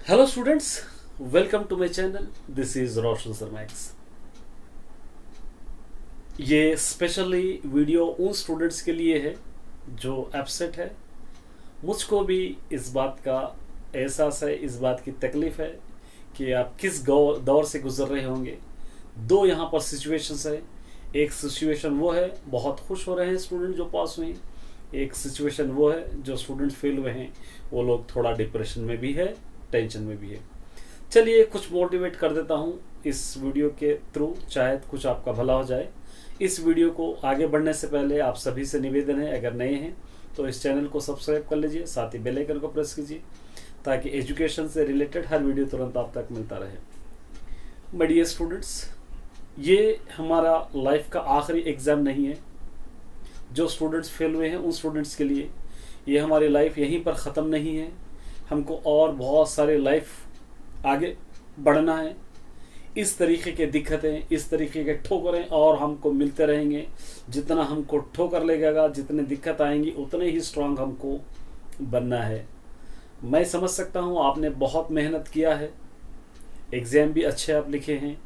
Hello students, welcome to my channel. This is Roshan Sharma X. ये specially video उन students के लिए है जो एब्सेंट है। मुझको भी इस बात का एहसास है, इस बात की तकलीफ है कि आप किस दौर से गुजर रहे होंगे। दो यहाँ पर सिचुएशंस है। एक सिचुएशन वो है बहुत खुश हो रहे हैं स्टूडेंट जो पास हुए, एक सिचुएशन वो है जो स्टूडेंट फेल हुए हैं, वो लोग थोड़ा डिप्रेशन में भी है, टेंशन में भी है। चलिए कुछ मोटिवेट कर देता हूँ इस वीडियो के थ्रू, शायद कुछ आपका भला हो जाए। इस वीडियो को आगे बढ़ने से पहले आप सभी से निवेदन है, अगर नए हैं तो इस चैनल को सब्सक्राइब कर लीजिए, साथ ही बेल आइकन को प्रेस कीजिए ताकि एजुकेशन से रिलेटेड हर वीडियो तुरंत आप तक मिलता रहे। माय डियर स्टूडेंट्स, ये हमारा लाइफ का आखिरी एग्ज़ाम नहीं है। जो स्टूडेंट्स फेल हुए हैं उन स्टूडेंट्स के लिए ये हमारी लाइफ यहीं पर ख़त्म नहीं है। हमको और बहुत सारे लाइफ आगे बढ़ना है। इस तरीके के दिक्कतें, इस तरीके के ठोकरें और हमको मिलते रहेंगे। जितना हमको ठोकर लगेगा, जितने दिक्कत आएंगी, उतने ही स्ट्रांग हमको बनना है। मैं समझ सकता हूँ आपने बहुत मेहनत किया है, एग्ज़ाम भी अच्छे आप लिखे हैं,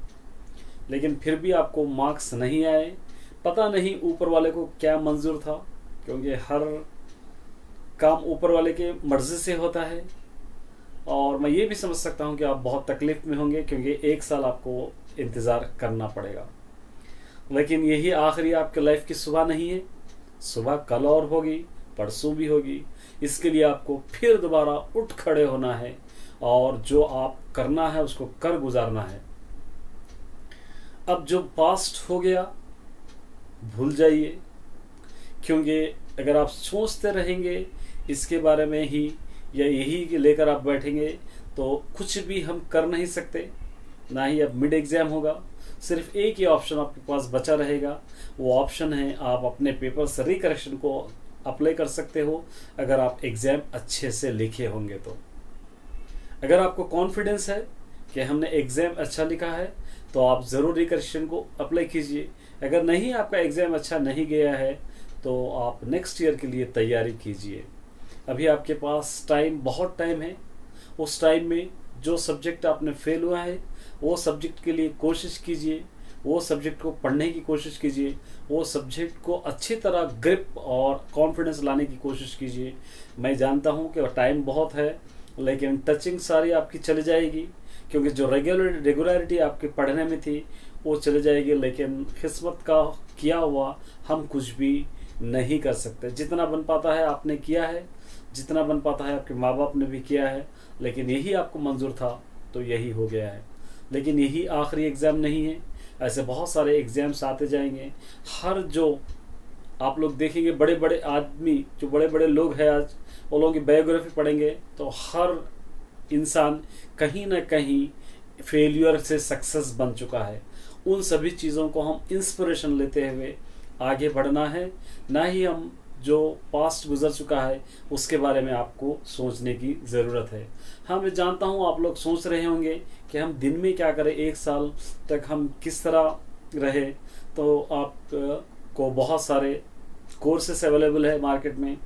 लेकिन फिर भी आपको मार्क्स नहीं आए। पता नहीं ऊपर वाले को क्या मंजूर था, क्योंकि हर काम ऊपर वाले के मर्ज़ी से होता है। और मैं ये भी समझ सकता हूँ कि आप बहुत तकलीफ में होंगे, क्योंकि एक साल आपको इंतज़ार करना पड़ेगा। लेकिन यही आखिरी आपके लाइफ की सुबह नहीं है। सुबह कल और होगी, परसों भी होगी। इसके लिए आपको फिर दोबारा उठ खड़े होना है और जो आप करना है उसको कर गुजारना है। अब जो पास्ट हो गया भूल जाइए, क्योंकि अगर आप सोचते रहेंगे इसके बारे में ही या यही लेकर आप बैठेंगे तो कुछ भी हम कर नहीं सकते। ना ही अब मिड एग्ज़ाम होगा। सिर्फ एक ही ऑप्शन आपके पास बचा रहेगा, वो ऑप्शन है आप अपने पेपर से रिकरेक्शन को अप्लाई कर सकते हो, अगर आप एग्ज़ाम अच्छे से लिखे होंगे तो। अगर आपको कॉन्फिडेंस है कि हमने एग्ज़ाम अच्छा लिखा है तो आप ज़रूर रिकरेक्शन को अप्लाई कीजिए। अगर नहीं, आपका एग्ज़ाम अच्छा नहीं गया है तो आप नेक्स्ट ईयर के लिए तैयारी कीजिए। अभी आपके पास टाइम, बहुत टाइम है। उस टाइम में जो सब्जेक्ट आपने फेल हुआ है वो सब्जेक्ट के लिए कोशिश कीजिए, वो सब्जेक्ट को पढ़ने की कोशिश कीजिए, वो सब्जेक्ट को अच्छी तरह ग्रिप और कॉन्फिडेंस लाने की कोशिश कीजिए। मैं जानता हूँ कि टाइम बहुत है, लेकिन टचिंग सारी आपकी चली जाएगी, क्योंकि जो रेगुलरिटी आपके पढ़ने में थी वो चली जाएगी। लेकिन किस्मत का किया हुआ हम कुछ भी नहीं कर सकते। जितना बन पाता है आपने किया है, जितना बन पाता है आपके माँ बाप ने भी किया है, लेकिन यही आपको मंजूर था तो यही हो गया है। लेकिन यही आखिरी एग्ज़ाम नहीं है, ऐसे बहुत सारे एग्ज़ाम्स आते जाएंगे। हर जो आप लोग देखेंगे, बड़े बड़े आदमी, जो बड़े बड़े लोग हैं आज, वो लोगों की बायोग्राफी पढ़ेंगे तो हर इंसान कहीं ना कहीं फेलियर से सक्सेस बन चुका है। उन सभी चीज़ों को हम इंस्पिरेशन लेते हुए आगे बढ़ना है, ना ही हम जो पास्ट गुजर चुका है उसके बारे में आपको सोचने की ज़रूरत है। हाँ, मैं जानता हूँ आप लोग सोच रहे होंगे कि हम दिन में क्या करें, एक साल तक हम किस तरह रहे। तो आपको बहुत सारे कोर्सेस अवेलेबल है मार्केट में।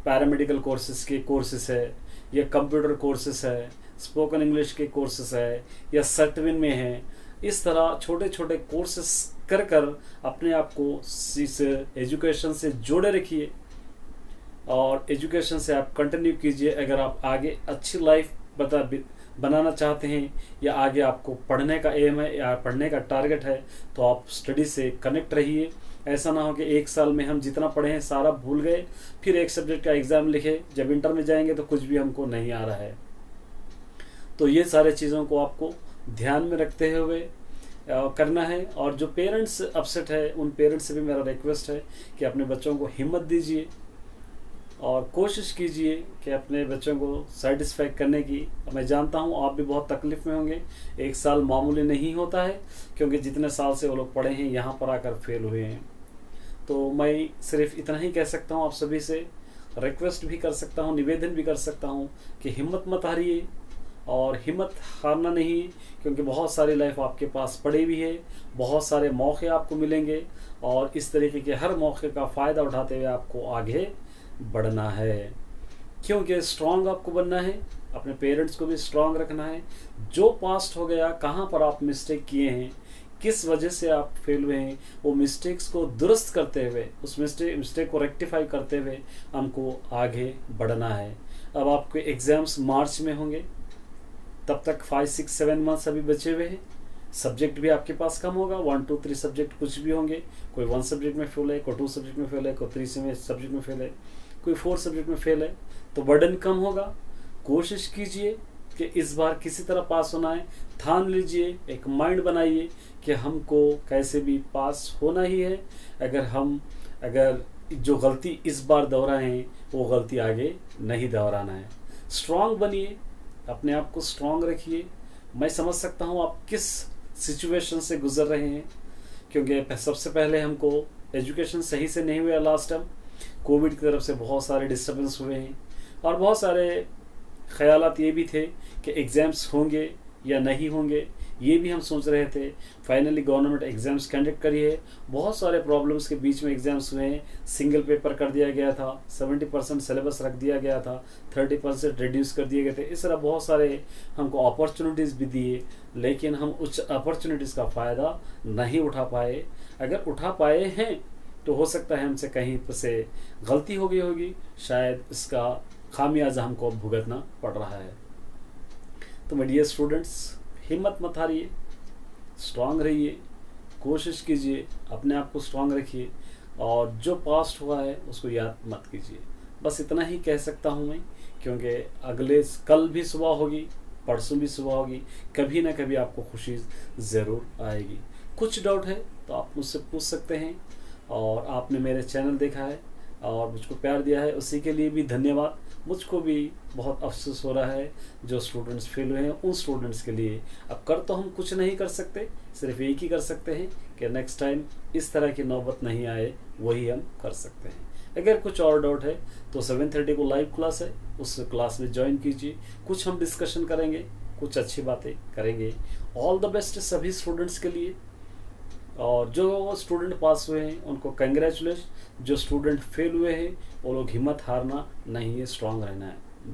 पैरामेडिकल कोर्सेस के कोर्सेस है, या कंप्यूटर कोर्सेस है, स्पोकन इंग्लिश के कोर्सेस है, या सर्टविन में है। इस तरह छोटे छोटे कोर्सेस कर कर अपने आप को इस एजुकेशन से जोड़े रखिए और एजुकेशन से आप कंटिन्यू कीजिए। अगर आप आगे अच्छी लाइफ बनाना चाहते हैं, या आगे आपको पढ़ने का एम है या पढ़ने का टारगेट है, तो आप स्टडी से कनेक्ट रहिए। ऐसा ना हो कि एक साल में हम जितना पढ़े हैं सारा भूल गए, फिर एक सब्जेक्ट का एग्ज़ाम लिखे, जब इंटर में जाएंगे तो कुछ भी हमको नहीं आ रहा है। तो ये सारे चीज़ों को आपको ध्यान में रखते हुए करना है। और जो पेरेंट्स अपसेट है उन पेरेंट्स से भी मेरा रिक्वेस्ट है कि अपने बच्चों को हिम्मत दीजिए और कोशिश कीजिए कि अपने बच्चों को सेटिस्फाई करने की। मैं जानता हूँ आप भी बहुत तकलीफ़ में होंगे। एक साल मामूली नहीं होता है, क्योंकि जितने साल से वो लोग पढ़े हैं यहाँ पर आकर फेल हुए हैं। तो मैं सिर्फ इतना ही कह सकता हूँ, आप सभी से रिक्वेस्ट भी कर सकता हूँ, निवेदन भी कर सकता हूँ कि हिम्मत मत हारिए और हिम्मत हारना नहीं, क्योंकि बहुत सारी लाइफ आपके पास पड़ी हुई है, बहुत सारे मौके आपको मिलेंगे और इस तरीके के हर मौके का फ़ायदा उठाते हुए आपको आगे बढ़ना है। क्योंकि स्ट्रांग आपको बनना है, अपने पेरेंट्स को भी स्ट्रांग रखना है। जो पास्ट हो गया, कहाँ पर आप मिस्टेक किए हैं, किस वजह से आप फेल हुए हैं, वो मिस्टेक्स को दुरुस्त करते हुए, उस मिस्टेक को रेक्टिफाई करते हुए हमको आगे बढ़ना है। अब आपके एग्ज़ाम्स मार्च में होंगे, तब तक 5, 6, 7 मंथ्स अभी बचे हुए हैं। सब्जेक्ट भी आपके पास कम होगा, 1, 2, 3 सब्जेक्ट कुछ भी होंगे। कोई 1 सब्जेक्ट में फेल है, कोई 2 सब्जेक्ट में फेल है, कोई 3 सब्जेक्ट में फेल है, कोई 4 सब्जेक्ट में फेल है, तो बर्डन कम होगा। कोशिश कीजिए कि इस बार किसी तरह पास होना है। ठान लीजिए, एक माइंड बनाइए कि हमको कैसे भी पास होना ही है। अगर जो गलती इस बार दोहराए हैं, वो गलती आगे नहीं दोहराना है। स्ट्रांग बनिए, अपने आप को स्ट्रांग रखिए। मैं समझ सकता हूँ आप किस सिचुएशन से गुजर रहे हैं, क्योंकि सबसे पहले हमको एजुकेशन सही से नहीं हुआ लास्ट टाइम। कोविड की तरफ से बहुत सारे डिस्टर्बेंस हुए हैं और बहुत सारे ख्यालात ये भी थे कि एग्ज़ाम्स होंगे या नहीं होंगे, ये भी हम सोच रहे थे। फाइनली गवर्नमेंट एग्ज़ाम्स कंडक्ट करी है। बहुत सारे प्रॉब्लम्स के बीच में एग्ज़ाम्स हुए हैं। सिंगल पेपर कर दिया गया था, 70% सिलेबस रख दिया गया था, 30% रिड्यूस कर दिए गए थे। इस तरह बहुत सारे हमको अपॉर्चुनिटीज़ भी दिए, लेकिन हम उस अपॉर्चुनिटीज़ का फ़ायदा नहीं उठा पाए। अगर उठा पाए हैं तो हो सकता है हमसे कहीं से गलती हो गई होगी, शायद इसका खामियाजा हमको भुगतना पड़ रहा है। तो मेरे डियर स्टूडेंट्स, हिम्मत मत हारिए, स्ट्रांग रहिए, कोशिश कीजिए, अपने आप को स्ट्रांग रखिए और जो पास्ट हुआ है उसको याद मत कीजिए। बस इतना ही कह सकता हूँ मैं, क्योंकि कल भी सुबह होगी, परसों भी सुबह होगी, कभी ना कभी आपको खुशी ज़रूर आएगी। कुछ डाउट है तो आप मुझसे पूछ सकते हैं, और आपने मेरे चैनल देखा है और मुझको प्यार दिया है, उसी के लिए भी धन्यवाद। मुझको भी बहुत अफसोस हो रहा है जो स्टूडेंट्स फेल हुए हैं, उन स्टूडेंट्स के लिए। अब कर तो हम कुछ नहीं कर सकते, सिर्फ एक ही कर सकते हैं कि नेक्स्ट टाइम इस तरह की नौबत नहीं आए, वही हम कर सकते हैं। अगर कुछ और डाउट है तो 7:30 को लाइव क्लास है, उस क्लास में ज्वाइन कीजिए। कुछ हम डिस्कशन करेंगे, कुछ अच्छी बातें करेंगे। ऑल द बेस्ट सभी स्टूडेंट्स के लिए। और जो स्टूडेंट पास हुए हैं उनको कंग्रेचुलेशन, जो स्टूडेंट फेल हुए हैं वो लोग हिम्मत हारना नहीं है, स्ट्रांग रहना है।